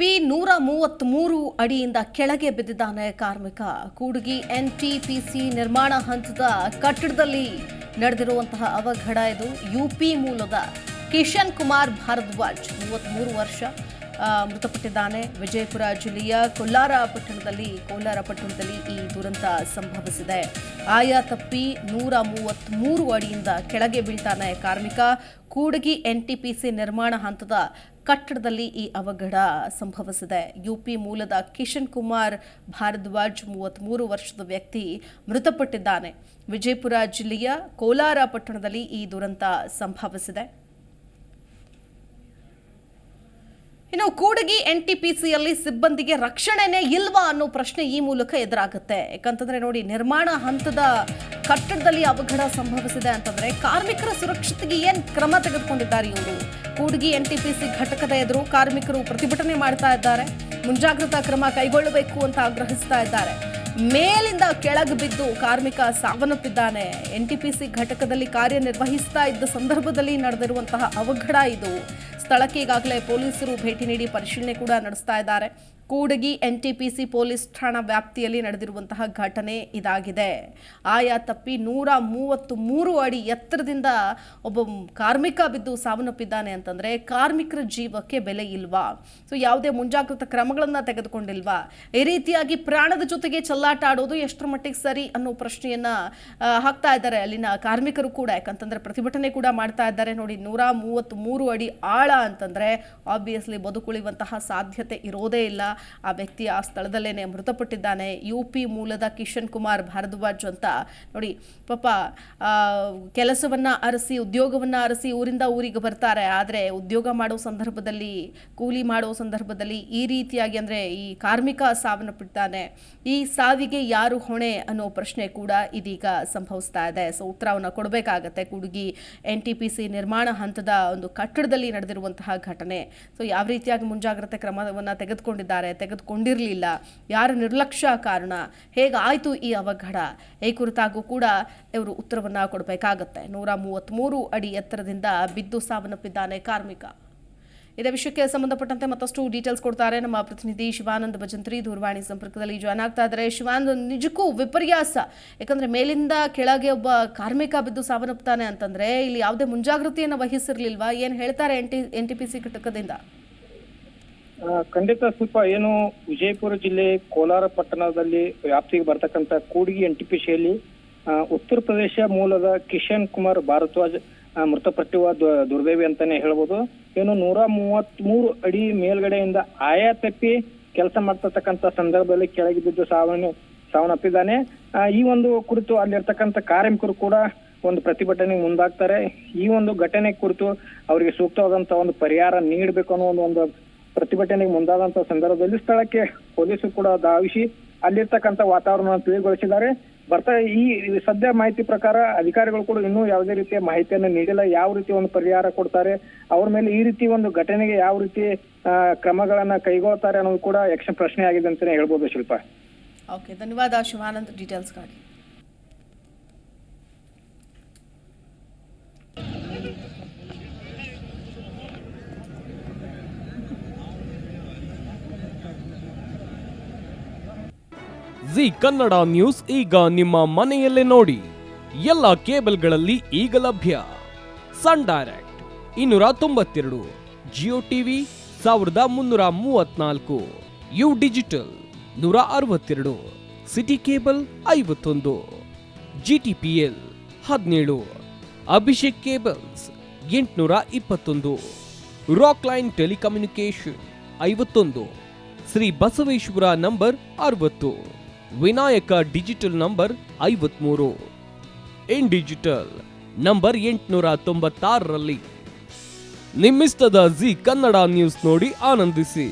ತಪ್ಪಿ 133 ಅಡಿಯಿಂದ ಕೆಳಗೆ ಬಿದ್ದಿದ್ದಾನೆ ಕಾರ್ಮಿಕ. ಕೂಡಗಿ ಎನ್ಟಿಪಿಸಿ ನಿರ್ಮಾಣ ಹಂತದ ಕಟ್ಟಡದಲ್ಲಿ ನಡೆದಿರುವಂತಹ ಅವಘಡ ಇದು. ಯುಪಿ ಮೂಲದ ಕಿಶನ್ ಕುಮಾರ್ ಭಾರದ್ವಾಜ್ 33 ವರ್ಷ ಮೃತಪಟ್ಟಿದ್ದಾನೆ. ವಿಜಯಪುರ ಜಿಲ್ಲೆಯ ಕೋಲಾರ ಪಟ್ಟಣದಲ್ಲಿ ಈ ದುರಂತ ಸಂಭವಿಸಿದೆ. ಆಯ ತಪ್ಪಿ 133 ಅಡಿಯಿಂದ ಕೆಳಗೆ ಬೀಳ್ತಾನೆ ಕಾರ್ಮಿಕ. ಕೂಡಗಿ ಎನ್ಟಿಪಿಸಿ ನಿರ್ಮಾಣ ಹಂತದ ಕಟ್ಟಡದಲ್ಲಿ ಈ ಅವಘಡ ಸಂಭವಿಸಿದೆ. ಯುಪಿ ಮೂಲದ ಕಿಶನ್ ಕುಮಾರ್ ಭಾರದ್ವಾಜ್ 33 ವರ್ಷದ ವ್ಯಕ್ತಿ ಮೃತಪಟ್ಟಿದ್ದಾನೆ. ವಿಜಯಪುರ ಜಿಲ್ಲೆಯ ಕೋಲಾರ ಪಟ್ಟಣದಲ್ಲಿ ಈ ದುರಂತ ಸಂಭವಿಸಿದೆ. ಇನ್ನು ಕೂಡಗಿ ಎನ್ಟಿಪಿಸಿಯಲ್ಲಿ ಸಿಬ್ಬಂದಿಗೆ ರಕ್ಷಣೆನೇ ಇಲ್ವಾ ಅನ್ನೋ ಪ್ರಶ್ನೆ ಈ ಮೂಲಕ ಎದುರಾಗುತ್ತೆ. ಯಾಕಂತಂದ್ರೆ ನೋಡಿ, ನಿರ್ಮಾಣ ಹಂತದ ಕಟ್ಟಡದಲ್ಲಿ ಅವಘಡ ಸಂಭವಿಸಿದೆ ಅಂತಂದ್ರೆ ಕಾರ್ಮಿಕರ ಸುರಕ್ಷತೆಗೆ ಏನ್ ಕ್ರಮ ತೆಗೆದುಕೊಂಡಿದ್ದಾರೆ ಇವರು? ಕೂಡಗಿ ಎನ್ಟಿಪಿಸಿ ಘಟಕದ ಎದುರು ಕಾರ್ಮಿಕರು ಪ್ರತಿಭಟನೆ ಮಾಡ್ತಾ ಇದ್ದಾರೆ. ಮುಂಜಾಗ್ರತಾ ಕ್ರಮ ಕೈಗೊಳ್ಳಬೇಕು ಅಂತ ಆಗ್ರಹಿಸ್ತಾ ಇದ್ದಾರೆ. ಮೇಲಿಂದ ಕೆಳಗೆ ಬಿದ್ದು ಕಾರ್ಮಿಕ ಸಾವನ್ನಪ್ಪಿದ್ದಾನೆ. ಎನ್ಟಿಪಿಸಿ ಘಟಕದಲ್ಲಿ ಕಾರ್ಯನಿರ್ವಹಿಸ್ತಾ ಇದ್ದ ಸಂದರ್ಭದಲ್ಲಿ ನಡೆದಿರುವಂತಹ ಅವಘಡ ಇದು. ಸ್ಥಳಕ್ಕೆ ಈಗಾಗಲೇ ಪೊಲೀಸರು ಭೇಟಿ ನೀಡಿ ಪರಿಶೀಲನೆ ಕೂಡ ನಡೆಸ್ತಾ ಇದ್ದಾರೆ. ಕೂಡಗಿ ಎನ್ಟಿಪಿಸಿ ಪೊಲೀಸ್ ಠಾಣಾ ವ್ಯಾಪ್ತಿಯಲ್ಲಿ ನಡೆದಿರುವಂತಹ ಘಟನೆ ಇದಾಗಿದೆ. ಆಯ ತಪ್ಪಿ 133 ಅಡಿ ಎತ್ತರದಿಂದ ಒಬ್ಬ ಕಾರ್ಮಿಕ ಬಿದ್ದು ಸಾವನ್ನಪ್ಪಿದ್ದಾನೆ ಅಂತಂದ್ರೆ ಕಾರ್ಮಿಕರ ಜೀವಕ್ಕೆ ಬೆಲೆ ಇಲ್ವಾ? ಸೊ ಯಾವುದೇ ಮುಂಜಾಗ್ರತಾ ಕ್ರಮಗಳನ್ನ ತೆಗೆದುಕೊಂಡಿಲ್ವಾ? ಈ ರೀತಿಯಾಗಿ ಪ್ರಾಣದ ಜೊತೆಗೆ ಚೆಲ್ಲಾಟ ಆಡೋದು ಎಷ್ಟರ ಮಟ್ಟಿಗೆ ಸರಿ ಅನ್ನೋ ಪ್ರಶ್ನೆಯನ್ನ ಹಾಕ್ತಾ ಇದ್ದಾರೆ ಅಲ್ಲಿನ ಕಾರ್ಮಿಕರು ಕೂಡ. ಯಾಕಂತಂದ್ರೆ ಪ್ರತಿಭಟನೆ ಕೂಡ ಮಾಡ್ತಾ ಇದ್ದಾರೆ. ನೋಡಿ, 133 ಅಡಿ ಆಳ ಅಂತಂದ್ರೆ ಆಬ್ವಿಯಸ್ಲಿ ಬದುಕುಳಿಯುವಂತಹ ಸಾಧ್ಯತೆ ಇರೋದೇ ಇಲ್ಲ. ಆ ವ್ಯಕ್ತಿ ಆ ಸ್ಥಳದಲ್ಲೇನೆ ಮೃತಪಟ್ಟಿದ್ದಾನೆ. ಯುಪಿ ಮೂಲದ ಕಿಶನ್ ಕುಮಾರ್ ಭಾರದ್ವಾಜ್ ಅಂತ. ನೋಡಿ ಪಾಪ, ಕೆಲಸವನ್ನ ಅರಸಿ ಉದ್ಯೋಗವನ್ನ ಅರಸಿ ಊರಿಂದ ಊರಿಗೆ ಬರ್ತಾರೆ. ಆದರೆ ಉದ್ಯೋಗ ಮಾಡೋ ಸಂದರ್ಭದಲ್ಲಿ, ಕೂಲಿ ಮಾಡೋ ಸಂದರ್ಭದಲ್ಲಿ ಈ ರೀತಿಯಾಗಿ ಅಂದ್ರೆ ಈ ಕಾರ್ಮಿಕ ಸಾವನ್ನಪ್ಪಿದ್ದಾನೆ. ಈ ಸಾವಿಗೆ ಯಾರು ಹೊಣೆ ಅನ್ನೋ ಪ್ರಶ್ನೆ ಕೂಡ ಇದೀಗ ಸಂಭವಿಸ್ತಾ ಇದೆ. ಸೊ ಉತ್ತರವನ್ನು ಕೊಡಬೇಕಾಗತ್ತೆ. ಕೂಡಗಿ ಎನ್ಟಿಪಿಸಿ ನಿರ್ಮಾಣ ಹಂತದ ಒಂದು ಕಟ್ಟಡದಲ್ಲಿ ನಡೆದಿರುವಂತಹ ಘಟನೆ. ಸೊ ಯಾವ ರೀತಿಯಾಗಿ ಮುಂಜಾಗ್ರತೆ ಕ್ರಮವನ್ನು ತೆಗೆದುಕೊಂಡಿರಲಿಲ್ಲ, ಯಾರ ನಿರ್ಲಕ್ಷ್ಯ ಕಾರಣ, ಹೇಗಾಯಿತು ಈ ಅವಘಡ, ಈ ಕುರಿತಾಗೂ ಕೂಡ ಇವರು ಉತ್ತರವನ್ನ ಕೊಡಬೇಕಾಗತ್ತೆ. 133 ಅಡಿ ಎತ್ತರದಿಂದ ಬಿದ್ದು ಸಾವನ್ನಪ್ಪಿದ್ದಾನೆ ಕಾರ್ಮಿಕ. ಇದೇ ವಿಷಯಕ್ಕೆ ಸಂಬಂಧಪಟ್ಟಂತೆ ಮತ್ತಷ್ಟು ಡೀಟೇಲ್ಸ್ ಕೊಡ್ತಾರೆ ನಮ್ಮ ಪ್ರತಿನಿಧಿ ಶಿವಾನಂದ್ ಭಜಂತ್ರಿ. ದೂರವಾಣಿ ಸಂಪರ್ಕದಲ್ಲಿ ಜಾಯ್ನ್ ಆಗ್ತಾ ಇದ್ದಾರೆ. ಶಿವಾನಂದ್, ನಿಜಕ್ಕೂ ವಿಪರ್ಯಾಸ. ಯಾಕಂದ್ರೆ ಮೇಲಿಂದ ಕೆಳಗೆ ಒಬ್ಬ ಕಾರ್ಮಿಕ ಬಿದ್ದು ಸಾವನ್ನಪ್ತಾನೆ ಅಂತಂದ್ರೆ ಇಲ್ಲಿ ಯಾವುದೇ ಮುಂಜಾಗ್ರತೆಯನ್ನು ವಹಿಸಿರ್ಲಿಲ್ವಾ? ಏನ್ ಹೇಳ್ತಾರೆ ಎನ್ಟಿಪಿಸಿ ಘಟಕದಿಂದ? ಖಂಡಿತ ಶಿಲ್ಪ, ಏನು ವಿಜಯಪುರ ಜಿಲ್ಲೆ ಕೋಲಾರ ಪಟ್ಟಣದಲ್ಲಿ ವ್ಯಾಪ್ತಿಗೆ ಬರ್ತಕ್ಕಂಥ ಕೂಡಗಿ ಎನ್ಟಿಪಿಸಿಯಲ್ಲಿ ಉತ್ತರ ಪ್ರದೇಶ ಮೂಲದ ಕಿಶನ್ ಕುಮಾರ್ ಭಾರದ್ವಾಜ್ ಮೃತಪಟ್ಟಿರುವ ದುರ್ದೈವಿ ಅಂತಾನೆ ಹೇಳ್ಬೋದು. ಏನು 133 ಅಡಿ ಮೇಲ್ಗಡೆಯಿಂದ ಆಯಾ ತಪ್ಪಿ ಕೆಲಸ ಮಾಡ್ತಕ್ಕಂಥ ಸಂದರ್ಭದಲ್ಲಿ ಕೆಳಗೆ ಬಿದ್ದು ಸಾವನ್ನಪ್ಪಿದ್ದಾನೆ. ಈ ಒಂದು ಕುರಿತು ಅಲ್ಲಿರ್ತಕ್ಕಂಥ ಕಾರ್ಮಿಕರು ಕೂಡ ಒಂದು ಪ್ರತಿಭಟನೆಗೆ ಮುಂದಾಗ್ತಾರೆ. ಈ ಒಂದು ಘಟನೆ ಕುರಿತು ಅವರಿಗೆ ಸೂಕ್ತವಾದಂತಹ ಒಂದು ಪರಿಹಾರ ನೀಡಬೇಕು ಅನ್ನೋ ಒಂದು ಪ್ರತಿಭಟನೆಗೆ ಮುಂದಾದಂತ ಸಂದರ್ಭದಲ್ಲಿ ಸ್ಥಳಕ್ಕೆ ಪೊಲೀಸರು ಕೂಡ ಧಾವಿಸಿ ಅಲ್ಲಿರ್ತಕ್ಕಂಥ ವಾತಾವರಣ ತಿಳಿಗೊಳಿಸಿದ್ದಾರೆ. ಈ ಸದ್ಯ ಮಾಹಿತಿ ಪ್ರಕಾರ ಅಧಿಕಾರಿಗಳು ಕೂಡ ಇನ್ನೂ ಯಾವುದೇ ರೀತಿಯ ಮಾಹಿತಿಯನ್ನು ನೀಡಿಲ್ಲ. ಯಾವ ರೀತಿ ಒಂದು ಪರಿಹಾರ ಕೊಡ್ತಾರೆ, ಅವ್ರ ಮೇಲೆ ಈ ರೀತಿ ಒಂದು ಘಟನೆಗೆ ಯಾವ ರೀತಿ ಕ್ರಮಗಳನ್ನ ಕೈಗೊಳ್ತಾರೆ ಅನ್ನೋದು ಕೂಡ ಯಕ್ಷ ಪ್ರಶ್ನೆ ಆಗಿದೆ ಅಂತಾನೆ ಹೇಳ್ಬೋದು ಶಿಲ್ಪ. ಓಕೆ, ಧನ್ಯವಾದ ಶಿವಾನಂದ್ ಡೀಟೇಲ್ಸ್ಗಾಗಿ. ಜಿ ಕನ್ನಡ ನ್ಯೂಸ್ ಈಗ ನಿಮ್ಮ ಮನೆಯಲ್ಲೇ ನೋಡಿ. ಎಲ್ಲ ಕೇಬಲ್ಗಳಲ್ಲಿ ಈಗ ಲಭ್ಯ. Sun Direct 292, Jio TV 1334, U digital 162, city cable 51, GTPL 17, Abhishek cables 821, Rock Line telecommunication 51, Shri Basaveshwara number 60, Vinayaka digital number 53, in digital number 896ರಲ್ಲಿ. ನಿಮ್ಮಿಸ್ತದ ಜಿ ಕನ್ನಡ ನ್ಯೂಸ್ ನೋಡಿ ಆನಂದಿಸಿ.